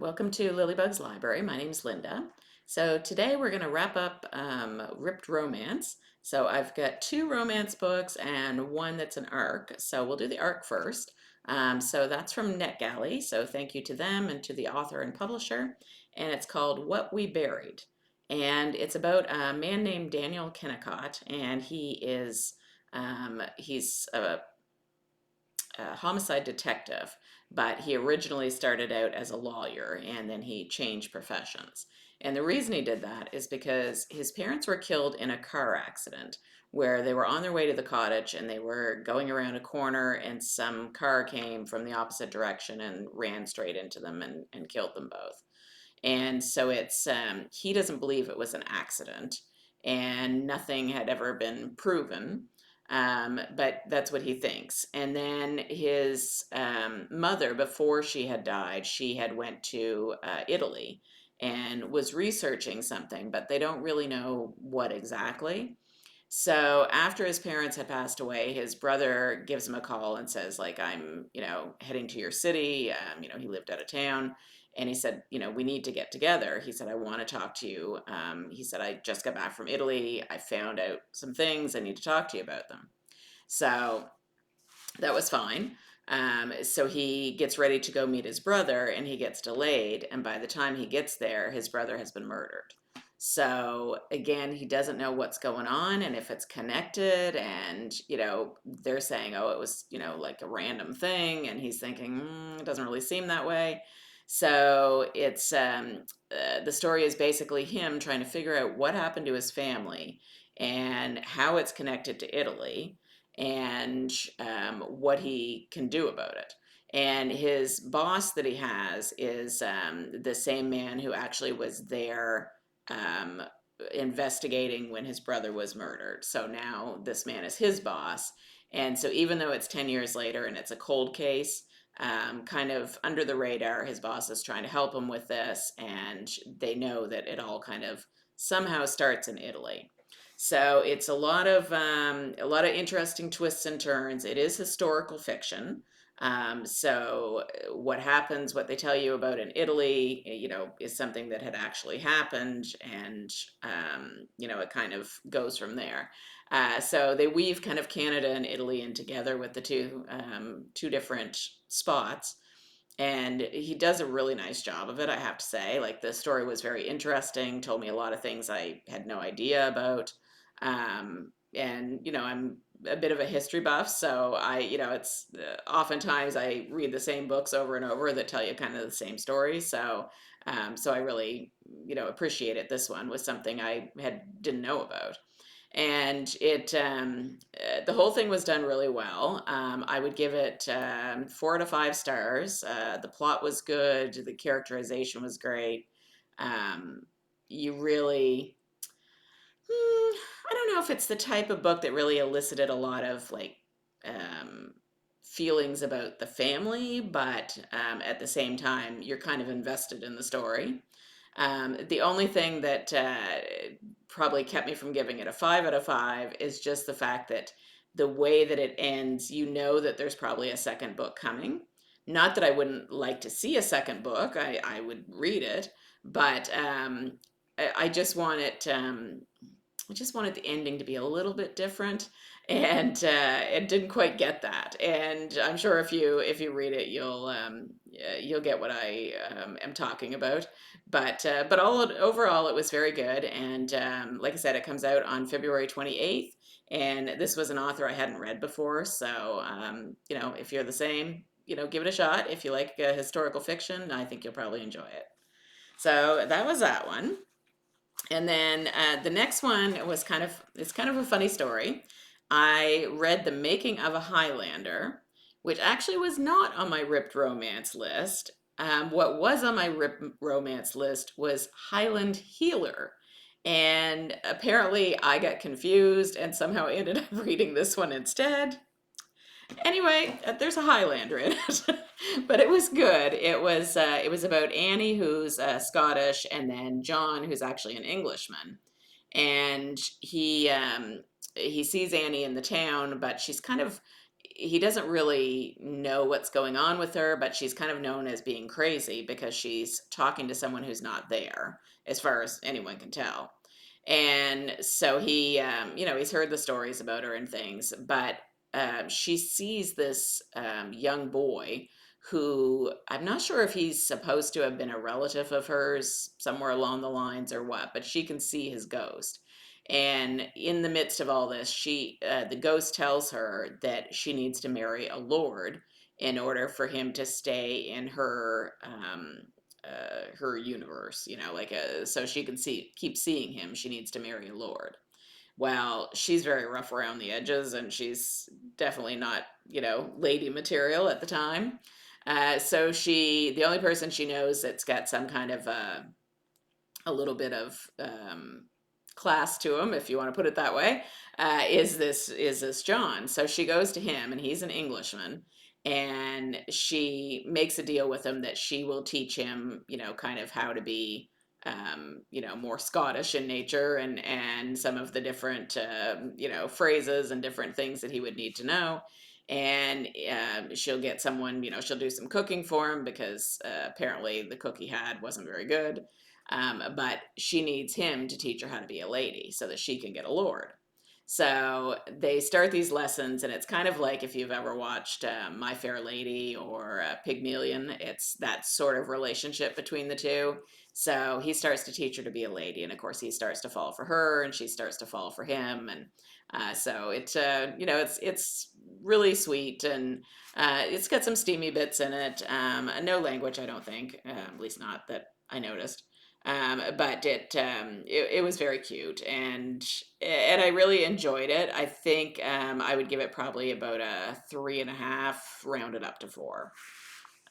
Welcome to Lilybug's Library. My name's Linda. So today we're going to wrap up Ripped Romance. So I've got two romance books and one that's an ARC. So we'll do the ARC first. So that's from NetGalley. So thank you to them and to the author and publisher. And it's called What We Buried. And it's about a man named Daniel Kennicott, and he's a homicide detective, but he originally started out as a lawyer and then he changed professions. And the reason he did that is because his parents were killed in a car accident where they were on their way to the cottage and they were going around a corner and some car came from the opposite direction and ran straight into them and killed them both. And so he doesn't believe it was an accident and nothing had ever been proven. But that's what he thinks. And then his mother, before she had died, she had went to Italy and was researching something, but they don't really know what exactly. So after his parents had passed away, his brother gives him a call and says, like, I'm, heading to your city. He lived out of town. And he said, we need to get together. He said, I want to talk to you. He said, I just got back from Italy. I found out some things. I need to talk to you about them. So that was fine. So he gets ready to go meet his brother and he gets delayed. And by the time he gets there, his brother has been murdered. So again, he doesn't know what's going on and if it's connected. And, they're saying, oh, it was, like a random thing. And he's thinking, it doesn't really seem that way. So the story is basically him trying to figure out what happened to his family and how it's connected to Italy and what he can do about it. And his boss that he has is the same man who actually was there um, investigating when his brother was murdered. So now this man is his boss. And so even though it's 10 years later and it's a cold case, kind of under the radar, his boss is trying to help him with this. And they know that it all kind of somehow starts in Italy. So it's a lot of interesting twists and turns. It is historical fiction. So what happens, what they tell you about in Italy, is something that had actually happened, and it kind of goes from there. So they weave kind of Canada and Italy in together with the two different spots. And he does a really nice job of it, I have to say. Like, the story was very interesting, told me a lot of things I had no idea about. And I'm a bit of a history buff, so it's oftentimes I read the same books over and over that tell you kind of the same story. So I really, appreciate it. This one was something I didn't know about. And the whole thing was done really well. I would give it 4 out of 5 stars. The plot was good, the characterization was great. Um, you really, I don't know if it's the type of book that really elicited a lot of like um, feelings about the family, but at the same time, you're kind of invested in the story. The only thing that probably kept me from giving it a 5 out of 5 is just the fact that the way that it ends, that there's probably a second book coming. Not that I wouldn't like to see a second book, I would read it, but I just want it. I just wanted the ending to be a little bit different, and it didn't quite get that. And I'm sure if you read it, you'll get what I am talking about. But overall, it was very good. And like I said, it comes out on February 28th. And this was an author I hadn't read before, so if you're the same, give it a shot. If you like historical fiction, I think you'll probably enjoy it. So that was that one. And then the next one was it's kind of a funny story. I read The Making of a Highlander, which actually was not on my ripped romance list. What was on my ripped romance list was Highland Healer. And apparently I got confused and somehow ended up reading this one instead. Anyway, there's a Highlander in it, but it was good. It was about Annie, who's Scottish, and then John, who's actually an Englishman, and he sees Annie in the town, but she's kind of he doesn't really know what's going on with her, but she's kind of known as being crazy because she's talking to someone who's not there, as far as anyone can tell. And so he's heard the stories about her and things, but she sees this young boy who I'm not sure if he's supposed to have been a relative of hers somewhere along the lines or what, but she can see his ghost. And in the midst of all this, the ghost tells her that she needs to marry a lord in order for him to stay in her universe, so she can keep seeing him. She needs to marry a lord. Well, she's very rough around the edges, and she's definitely not, lady material at the time. The only person she knows that's got some kind of a little bit of class to him, if you want to put it that way, is this John. So she goes to him, and he's an Englishman, and she makes a deal with him that she will teach him, kind of how to be, more Scottish in nature, and some of the different, phrases and different things that he would need to know. And she'll get someone, she'll do some cooking for him because apparently the cook he had wasn't very good. But she needs him to teach her how to be a lady so that she can get a lord. So they start these lessons, and it's kind of like if you've ever watched My Fair Lady or Pygmalion. It's that sort of relationship between the two. So he starts to teach her to be a lady, and of course he starts to fall for her, and she starts to fall for him, and it's really sweet, and it's got some steamy bits in it. No language, I don't think, at least not that I noticed. But it was very cute, and I really enjoyed it. I think I would give it probably about a 3.5, rounded up to 4.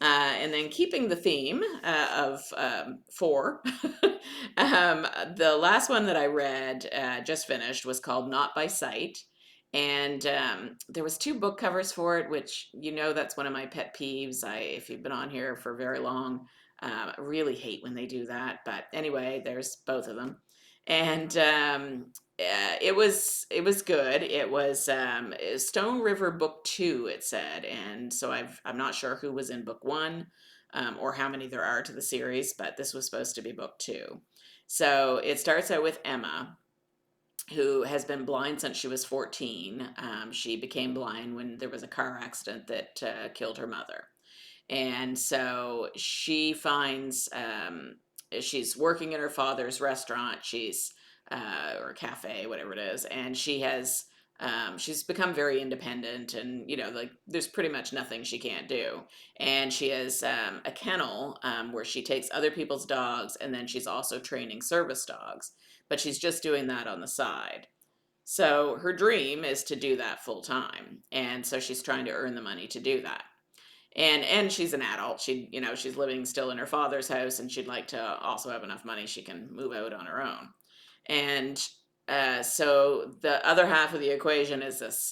And then keeping the theme of 4, the last one that I read, just finished, was called Not by Sight. And there was 2 book covers for it, which that's one of my pet peeves. If you've been on here for very long, I really hate when they do that. But anyway, there's both of them, and it was good. It was Stone River Book 2, it said, and so I'm not sure who was in Book 1, or how many there are to the series, but this was supposed to be Book 2. So it starts out with Emma, who has been blind since she was 14. She became blind when there was a car accident that killed her mother. And so she finds she's working in her father's restaurant. Or cafe, whatever it is, and she's become very independent, and like there's pretty much nothing she can't do. And she has a kennel where she takes other people's dogs, and then she's also training service dogs, but she's just doing that on the side. So her dream is to do that full time, and so she's trying to earn the money to do that. And she's an adult. She's living still in her father's house, and she'd like to also have enough money she can move out on her own. And so the other half of the equation is this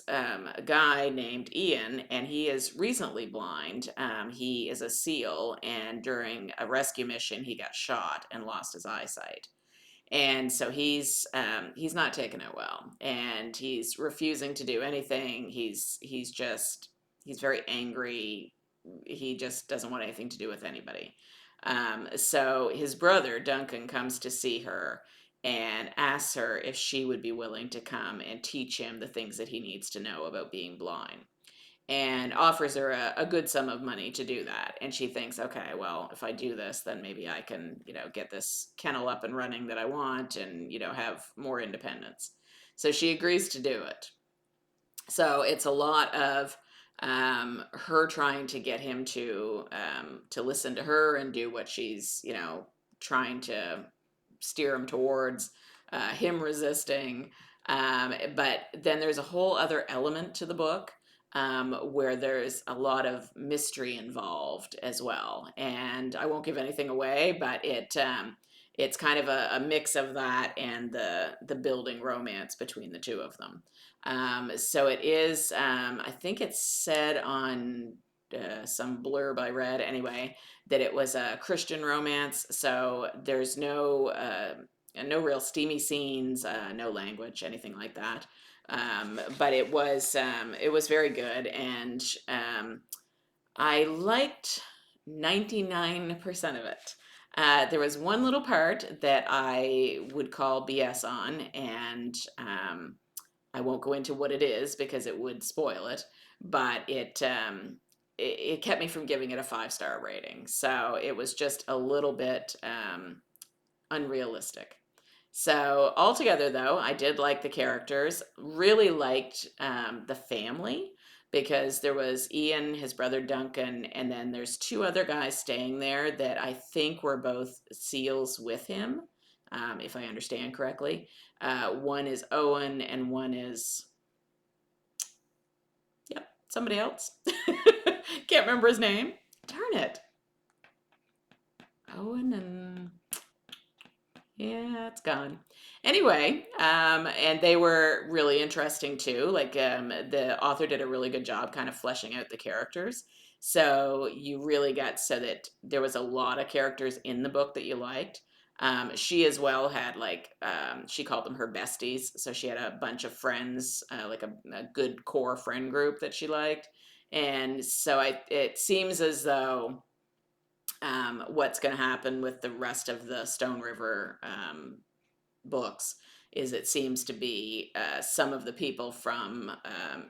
guy named Ian, and he is recently blind. He is a SEAL, and during a rescue mission, he got shot and lost his eyesight. And so he's not taking it well, and he's refusing to do anything. He's very angry. He just doesn't want anything to do with anybody. So his brother Duncan comes to see her and asks her if she would be willing to come and teach him the things that he needs to know about being blind, and offers her a good sum of money to do that. And she thinks, okay, well, if I do this, then maybe I can, get this kennel up and running that I want, and, have more independence. So she agrees to do it. So it's a lot of her trying to get him to listen to her and do what she's, trying to steer him towards, him resisting. But then there's a whole other element to the book, where there's a lot of mystery involved as well. And I won't give anything away, but it's kind of a mix of that and the building romance between the two of them. So it is, I think it's said on some blurb I read anyway, that it was a Christian romance. So there's no real steamy scenes, no language, anything like that. But it was very good, and I liked 99% of it. There was one little part that I would call BS on, and I won't go into what it is because it would spoil it, but it kept me from giving it a 5-star rating. So it was just a little bit unrealistic. So altogether, though, I did like the characters. Really liked the family because there was Ian, his brother Duncan, and then there's two other guys staying there that I think were both SEALs with him, if I understand correctly. One is Owen, and one is, yep, somebody else. Can't remember his name. Darn it. Owen and yeah, it's gone. Anyway, and they were really interesting too. Like the author did a really good job kind of fleshing out the characters. So you really got so that there was a lot of characters in the book that you liked. She as well had like she called them her besties. So she had a bunch of friends, like a good core friend group that she liked. And so it seems as though what's going to happen with the rest of the Stone River books is it seems to be some of the people from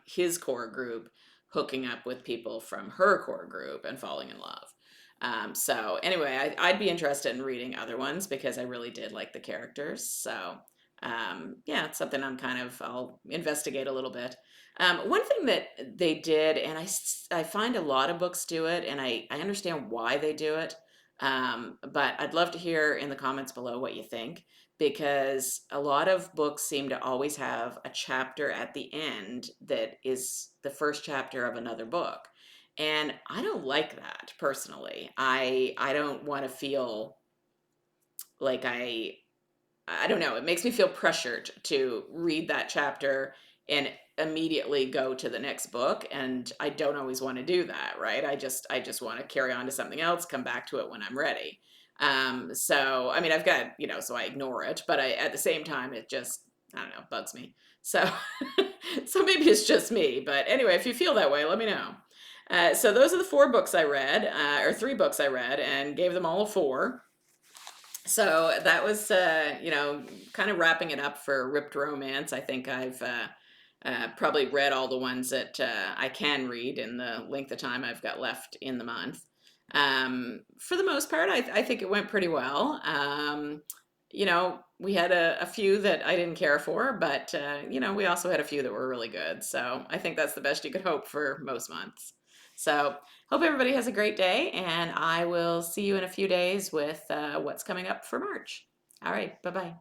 his core group hooking up with people from her core group and falling in love. So anyway, I'd be interested in reading other ones because I really did like the characters. So yeah, it's something I'll investigate a little bit. One thing that they did, and I find a lot of books do it, and I understand why they do it, but I'd love to hear in the comments below what you think, because a lot of books seem to always have a chapter at the end that is the first chapter of another book. And I don't like that personally. I don't want to feel like I don't know, it makes me feel pressured to read that chapter and immediately go to the next book, and I don't always want to do that, right? I just want to carry on to something else, come back to it when I'm ready. So I mean, I've got, so I ignore it, but at the same time it just, I don't know, bugs me. So so maybe it's just me, but anyway, if you feel that way, let me know. So those are the 4 books I read, or 3 books I read, and gave them all a 4. So that was, kind of wrapping it up for Ripped Romance. I think I've probably read all the ones that I can read in the length of time I've got left in the month. For the most part, I think it went pretty well. We had a few that I didn't care for, but, we also had a few that were really good. So I think that's the best you could hope for most months. So hope everybody has a great day, and I will see you in a few days with what's coming up for March. All right, bye-bye.